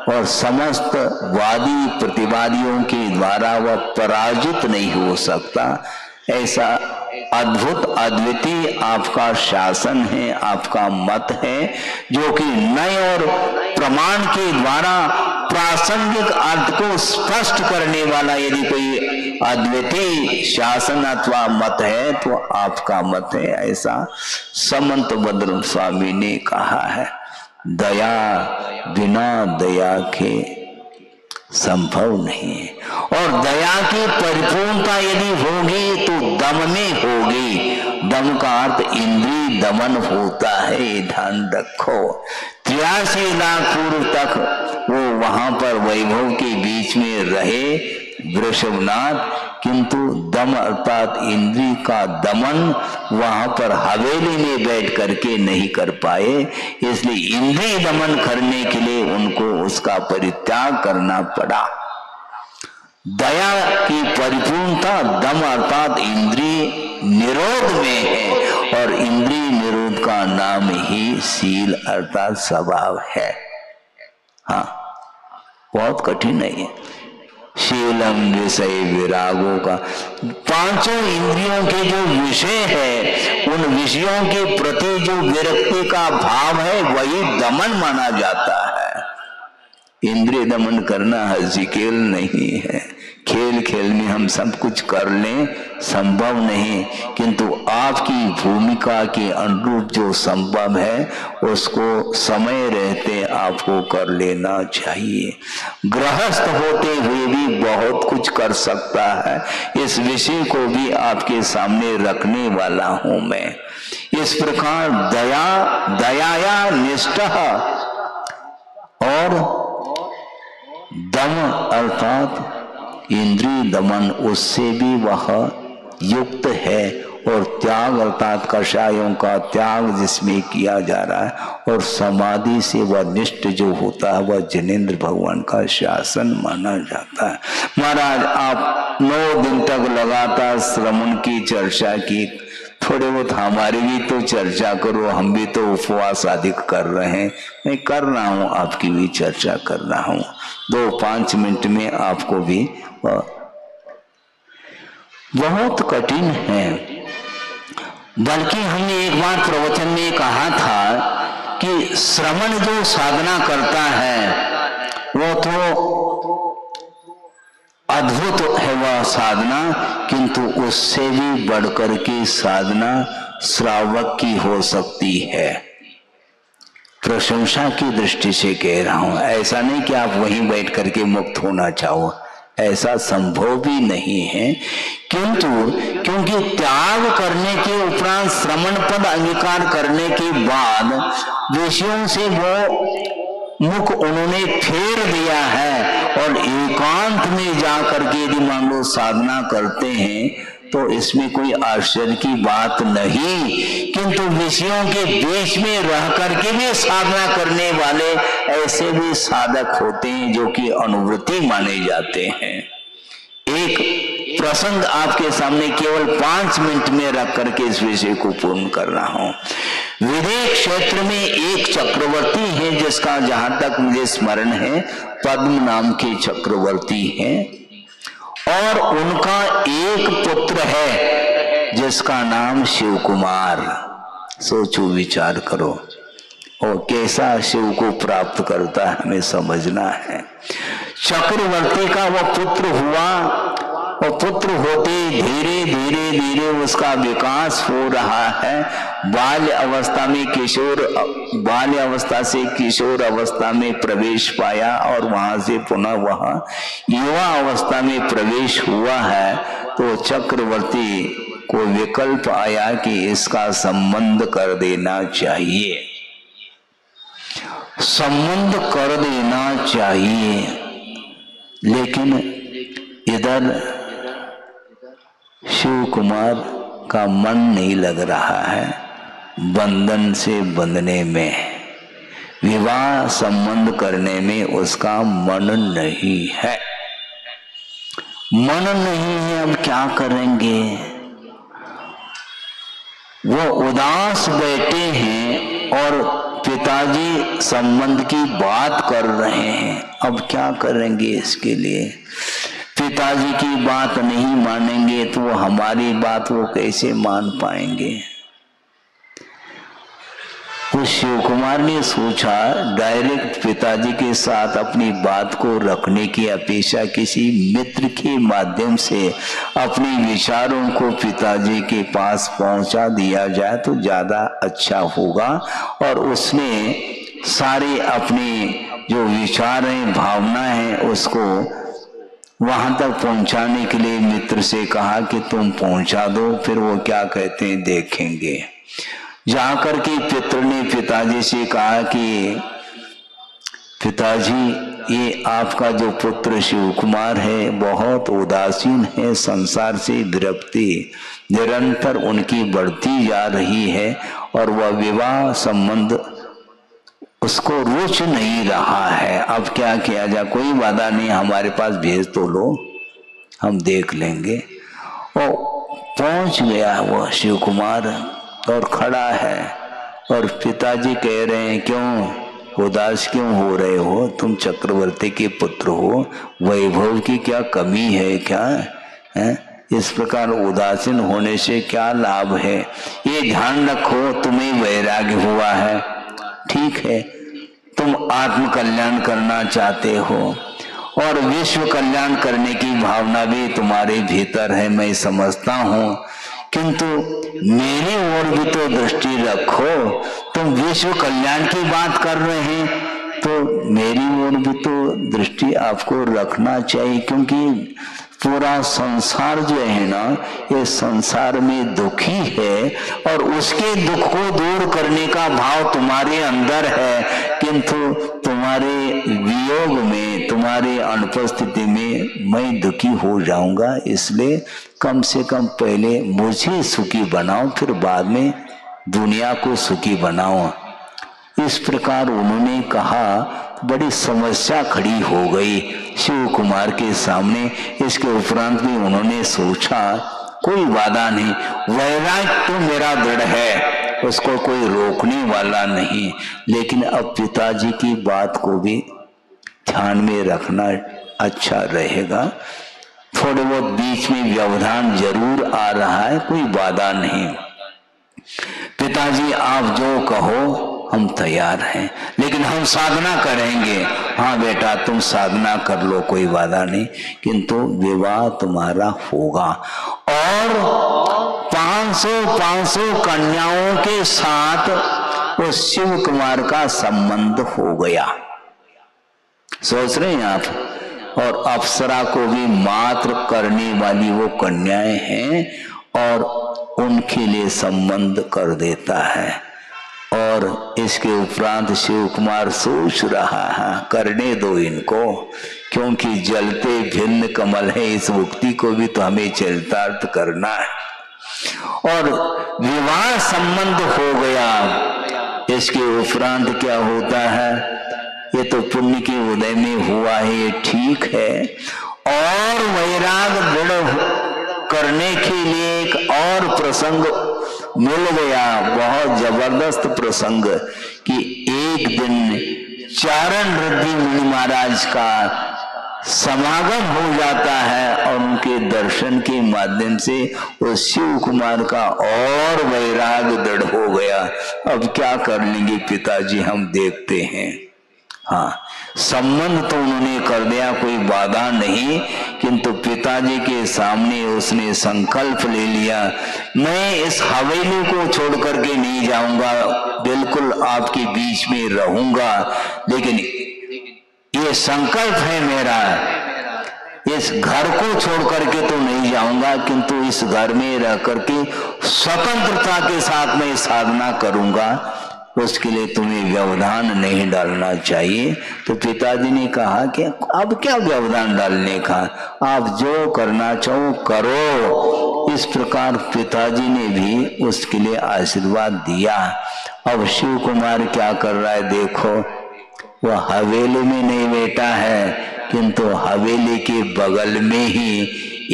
और समस्त वादी प्रतिवादियों के द्वारा वह पराजित नहीं हो सकता। ऐसा अद्भुत अद्वितीय आपका शासन है, आपका मत है, जो कि नय और प्रमाण के द्वारा प्रासंगिक अर्थ को स्पष्ट करने वाला यदि कोई अद्वितीय शासन अथवा मत है तो आपका मत है। ऐसा समंतभद्र स्वामी ने कहा है। दया बिना दया के संभव नहीं है। और दया की परिपूर्णता यदि होगी तो दम में होगी। दम का अर्थ इंद्रिय दमन होता है, ध्यान रखो। 83 लाख पूर्व तक वो वहां पर वैभव के बीच में रहे वृषभनाथ, किंतु दम अर्थात इंद्रिय का दमन वहां पर हवेली में बैठ करके नहीं कर पाए। इसलिए इंद्रिय दमन करने के लिए उनको उसका परित्याग करना पड़ा। दया की परिपूर्णता दम अर्थात इंद्रिय निरोध में है, और इंद्रिय निरोध का नाम ही शील अर्थात स्वभाव है। हाँ, बहुत कठिन है ये। शीलम विषय विरागों का, पांचों इंद्रियों के जो विषय है, उन विषयों के प्रति जो विरक्ति का भाव है वही दमन माना जाता है। इंद्रिय दमन करना हंसी खेल नहीं है। खेल खेल में हम सब कुछ कर लें संभव नहीं, किंतु आपकी भूमिका के अनुरूप जो संभव है उसको समय रहते आपको कर लेना चाहिए। गृहस्थ होते हुए भी बहुत कुछ कर सकता है। इस विषय को भी आपके सामने रखने वाला हूं मैं। इस प्रकार दया, दयाया निष्ठा और दम अर्थात इंद्रिय दमन, उससे भी वह युक्त है और त्याग अर्थात कषायों का त्याग जिसमें किया जा रहा है और समाधि से वह निष्ठ जो होता है वह जिनेंद्र भगवान का शासन माना जाता है। महाराज आप 9 दिन तक लगातार श्रवण की चर्चा की, थोड़े बहुत हमारी भी तो चर्चा करो, हम भी तो उपवास अधिक कर रहे हैं। मैं कर रहा हूँ, आपकी भी चर्चा कर रहा हूँ। 2-5 मिनट में आपको भी बहुत कठिन है। बल्कि हमने एक बार प्रवचन में कहा था कि श्रवण जो साधना करता है वो तो अद्भुत है वह साधना, किंतु उससे भी बढ़कर के साधना श्रावक की हो सकती है। प्रशंसा की दृष्टि से कह रहा हूं, ऐसा नहीं कि आप वहीं बैठ करके मुक्त होना चाहो, ऐसा संभव भी नहीं है। किंतु क्योंकि त्याग करने के उपरांत श्रवण पद अंगीकार करने के बाद विषयों से वो मुख उन्होंने फेर दिया है और एकांत में जाकर के यदि मान लो साधना करते हैं तो इसमें कोई आश्चर्य की बात नहीं। किंतु विषयों के बीच में रह करके भी साधना करने वाले ऐसे भी साधक होते हैं जो कि अनुवृत्ति माने जाते हैं। एक प्रसंग आपके सामने केवल 5 मिनट में रख करके इस विषय को पूर्ण कर रहा हूं। विदेह क्षेत्र में एक चक्रवर्ती है जिसका जहां तक मुझे स्मरण है पद्म नाम के चक्रवर्ती हैं, और उनका एक पुत्र है जिसका नाम शिव कुमार। सोचो विचार करो और कैसा शिव को प्राप्त करता है हमें समझना है। चक्रवर्ती का वह पुत्र हुआ और पुत्र होते धीरे धीरे धीरे उसका विकास हो रहा है। बाल्य अवस्था से किशोर अवस्था में प्रवेश पाया और वहां से पुनः वह युवा अवस्था में प्रवेश हुआ है। तो चक्रवर्ती को विकल्प आया कि इसका संबंध कर देना चाहिए, संबंध कर देना चाहिए। लेकिन इधर शिव कुमार का मन नहीं लग रहा है बंधन से बंधने में, विवाह संबंध करने में उसका मन नहीं है। मन नहीं है, अब क्या करेंगे? वो उदास बैठे हैं और पिताजी संबंध की बात कर रहे हैं। अब क्या करेंगे इसके लिए? पिताजी की बात नहीं मानेंगे तो वो हमारी बात वो कैसे मान पाएंगे? उस शिव कुमार ने सोचा डायरेक्ट पिताजी के साथ अपनी बात को रखने की अपेक्षा किसी मित्र के माध्यम से अपने विचारों को पिताजी के पास पहुंचा दिया जाए तो ज्यादा अच्छा होगा। और उसने सारे अपने जो विचार हैं, भावना है, उसको वहां तक पहुंचाने के लिए मित्र से कहा कि तुम पहुंचा दो, फिर वो क्या कहते हैं देखेंगे। जाकर के पित्र ने पिताजी से कहा कि पिताजी ये आपका जो पुत्र शिव कुमार है बहुत उदासीन है, संसार से विरक्ति निरंतर उनकी बढ़ती जा रही है और वह विवाह संबंध उसको रुच नहीं रहा है। अब क्या किया जाए? कोई बाधा नहीं, हमारे पास भेज तो लो, हम देख लेंगे। और पहुंच गया वह शिव कुमार और खड़ा है और पिताजी कह रहे हैं क्यों उदास क्यों हो रहे हो? तुम चक्रवर्ती के पुत्र हो, वैभव की क्या कमी है क्या है? इस प्रकार उदासीन होने से क्या लाभ है? ये ध्यान रखो तुम्हें वैराग्य हुआ है, ठीक है, तुम आत्म कल्याण करना चाहते हो और विश्व कल्याण करने की भावना भी तुम्हारे भीतर है, मैं समझता हूं, किंतु मेरी ओर भी तो दृष्टि रखो। तुम विश्व कल्याण की बात कर रहे हैं तो मेरी ओर भी तो दृष्टि आपको रखना चाहिए, क्योंकि पूरा संसार जो है ना, ये संसार में दुखी है और उसके दुख को दूर करने का भाव तुम्हारे अंदर है, किंतु तुम्हारे वियोग में, तुम्हारे अनुपस्थिति में मैं दुखी हो जाऊंगा, इसलिए कम से कम पहले मुझे सुखी बनाओ, फिर बाद में दुनिया को सुखी बनाओ। इस प्रकार उन्होंने कहा। बड़ी समस्या खड़ी हो गई शिव कुमार के सामने। इसके उपरांत भी उन्होंने सोचा कोई वादा नहीं, वैराग्य तो मेरा दृढ़ है, उसको कोई रोकने वाला नहीं, लेकिन अब पिताजी की बात को भी ध्यान में रखना अच्छा रहेगा। थोड़े बहुत बीच में व्यवधान जरूर आ रहा है, कोई बाधा नहीं। पिताजी आप जो कहो हम तैयार हैं, लेकिन हम साधना करेंगे। हाँ बेटा तुम साधना कर लो, कोई बाधा नहीं, किंतु विवाह तुम्हारा होगा। और 500 कन्याओं के साथ उस शिव कुमार का संबंध हो गया। सोच रहे हैं आप। और अप्सरा को भी मात्र करने वाली वो कन्याएं हैं और उनके लिए संबंध कर देता है। और इसके उपरांत शिव कुमार सोच रहा है करने दो इनको, क्योंकि जलते भिन्न कमल है, इस मुक्ति को भी तो हमें चरितार्थ करना है। और विवाह संबंध हो गया। इसके उपरांत क्या होता है, ये तो पुण्य के उदय में हुआ है, ये ठीक है। और वैराग दृढ़ करने के लिए एक और प्रसंग मिल गया, बहुत जबरदस्त प्रसंग, कि एक दिन चारण ऋद्धि मुनि महाराज का समागम हो जाता है और उनके दर्शन के माध्यम से उस शिव कुमार का और वैराग दृढ़ हो गया। अब क्या कर लेंगे पिताजी, हम देखते हैं। हाँ, संबंध तो उन्होंने कर दिया, कोई बाधा नहीं, किंतु पिताजी के सामने उसने संकल्प ले लिया, मैं इस हवेली को छोड़ करके नहीं जाऊंगा, बिल्कुल आपके बीच में रहूंगा, लेकिन ये संकल्प है मेरा, इस घर को छोड़ करके तो नहीं जाऊंगा, किंतु इस घर में रह करके स्वतंत्रता के साथ मैं साधना करूंगा, उसके लिए तुम्हें व्यवधान नहीं डालना चाहिए। तो पिताजी ने कहा कि अब क्या व्यवधान डालने का, आप जो करना चाहो करो। इस प्रकार पिताजी ने भी उसके लिए आशीर्वाद दिया। अब शिव कुमार क्या कर रहा है देखो, वह हवेली में नहीं बैठा है, किंतु हवेली के बगल में ही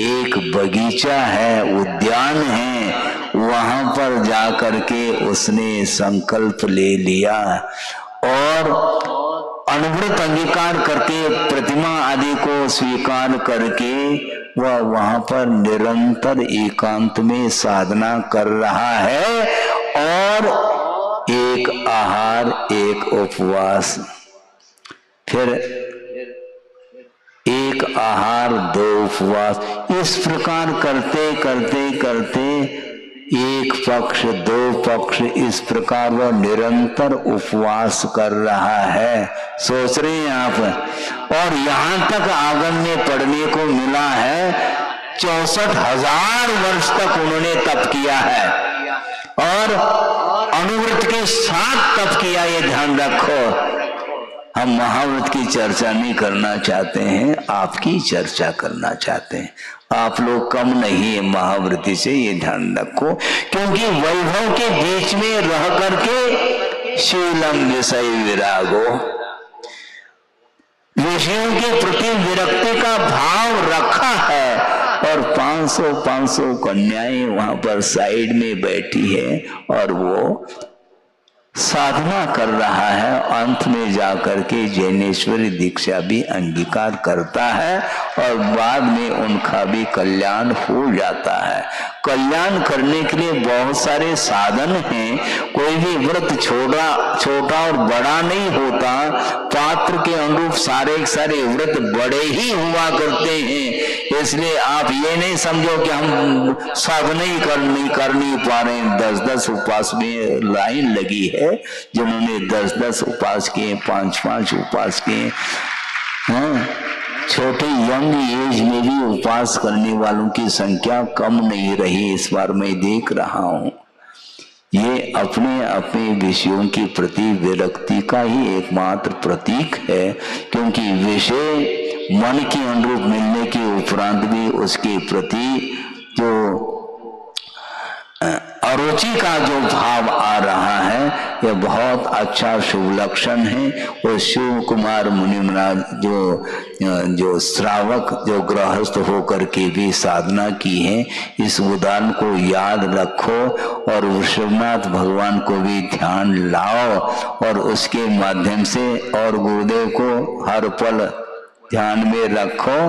एक बगीचा है, उद्यान है, वहां पर जाकर के उसने संकल्प ले लिया और अनुव्रत अंगीकार करके प्रतिमा आदि को स्वीकार करके वह वहां पर निरंतर एकांत में साधना कर रहा है। और एक आहार एक उपवास, फिर एक आहार दो उपवास, इस प्रकार करते करते करते एक पक्ष दो पक्ष, इस प्रकार वह निरंतर उपवास कर रहा है। सोच रहे हैं आप। और यहां तक आगम में पढ़ने को मिला है 64,000 वर्ष तक उन्होंने तप किया है और अनुव्रत के साथ तप किया, ये ध्यान रखो। हम महाव्रत की चर्चा नहीं करना चाहते हैं, आपकी चर्चा करना चाहते हैं। आप लोग कम नहीं है महाव्रती से, ये ध्यान रखो, क्योंकि वैभव के बीच में रह करके शीलम विषय विरागो, विषयों के प्रति विरक्ति का भाव रखा है। और 500 कन्याएं वहां पर साइड में बैठी है और वो साधना कर रहा है। अंत में जाकर के जैनेश्वरी दीक्षा भी अंगीकार करता है और बाद में उनका भी कल्याण हो जाता है। कल्याण करने के लिए बहुत सारे साधन हैं, कोई भी व्रत छोटा और बड़ा नहीं होता, पात्र के अनुरूप सारे व्रत बड़े ही हुआ करते हैं। इसलिए आप ये नहीं समझो कि हम साधना ही कर नहीं पा रहे हैं। 10-10 उपवास में लाइन लगी है, जिन्होंने 10-10 उपवास किए, 5-5 उपवास किए, हाँ, छोटे यंग एज में भी उपवास करने वालों की संख्या कम नहीं रही, इस बार मैं देख रहा हूं। ये अपने अपने विषयों के प्रति विरक्ति का ही एकमात्र प्रतीक है, क्योंकि विषय मन के अनुरूप मिलने के उपरांत भी उसके प्रति जो अरुचि का जो भाव आ रहा है, यह बहुत अच्छा शुभ लक्षण है। और शिव कुमार मुनि महाराज जो श्रावक, जो गृहस्थ होकर के भी साधना की है, इस उदाहरण को याद रखो और विश्वनाथ भगवान को भी ध्यान लाओ और उसके माध्यम से और गुरुदेव को हर पल ध्यान में रखो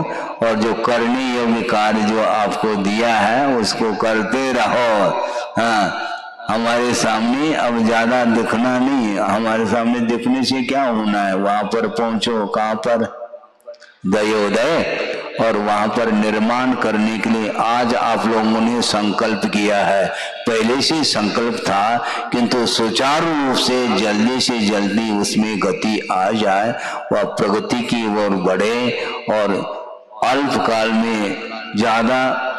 और जो करने योग्य कार्य जो आपको दिया है उसको करते रहो। हाँ, हमारे सामने अब ज्यादा दिखना नहीं, हमारे सामने दिखने से क्या होना है, वहां पर पहुंचो, कहां पर, दयोदय, और वहां पर निर्माण करने के लिए आज आप लोगों ने संकल्प किया है। पहले से संकल्प था, किंतु सुचारू रूप से जल्दी उसमें गति आ जाए, वह प्रगति की ओर बढ़े और अल्प काल में ज्यादा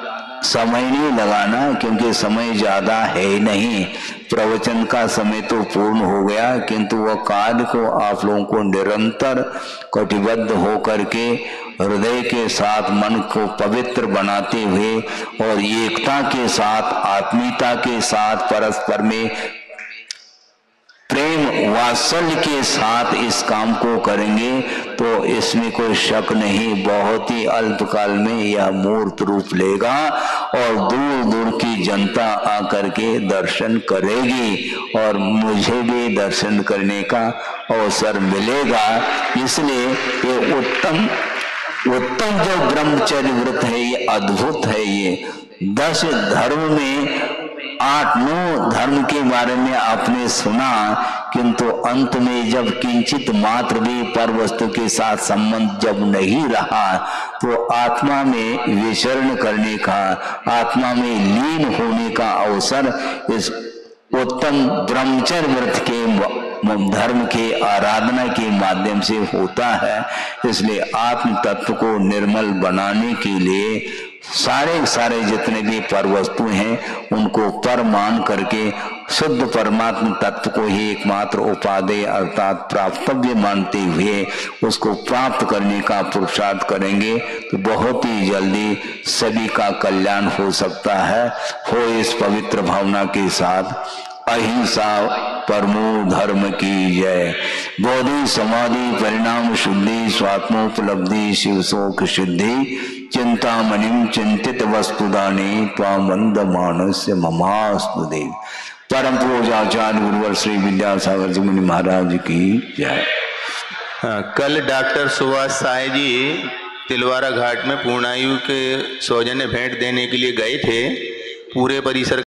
समय नहीं लगाना, क्योंकि समय ज्यादा है नहीं, प्रवचन का समय तो पूर्ण हो गया, किंतु वह कार्य को आप लोगों को निरंतर कटिबद्ध होकर के हृदय के साथ मन को पवित्र बनाते हुए और एकता के साथ, आत्मीयता के साथ, परस्पर में प्रेम वात्सल्य के साथ इस काम को करेंगे तो इसमें कोई शक नहीं, बहुत ही अल्प काल में यह मूर्त रूप लेगा और दूर दूर की जनता आकर के दर्शन करेगी और मुझे भी दर्शन करने का अवसर मिलेगा। इसलिए ये उत्तम जो ब्रह्मचर्य व्रत है, ये अद्भुत है। ये 10 धर्म में 8-9 धर्म के बारे में आपने सुना, किंतु अंत में जब किंचित मात्र भी पर वस्तु के साथ संबंध जब नहीं रहा, तो आत्मा में विचरण करने का, आत्मा में लीन होने का अवसर इस उत्तम ब्रह्मचर्य व्रत के धर्म के आराधना के माध्यम से होता है। इसलिए आत्म तत्व को निर्मल बनाने के लिए सारे जितने भी पर वस्तु हैं उनको पर मान करके शुद्ध परमात्म तत्व को ही एकमात्र उपादेय अर्थात प्राप्तव्य मानते हुए उसको प्राप्त करने का पुरुषार्थ करेंगे तो बहुत ही जल्दी सभी का कल्याण हो सकता है। हो इस पवित्र भावना के साथ अहिंसा परमो धर्म की जय। बोधि समाधि परिणाम शुद्धि स्वात्मोपलब्धि शिव शोक सिद्धि चिंतामणिम चिंतित वस्तुदाने त्वामंद मानस्य ममास्तु देव। परम पूज्याचार्य गुरुवर श्री विद्यासागर जी मुनि महाराज की जय। कल डॉक्टर सुभाष साय जी तिलवारा घाट में पूर्णायु के सौजन्य भेंट देने के लिए गए थे। पूरे परिसर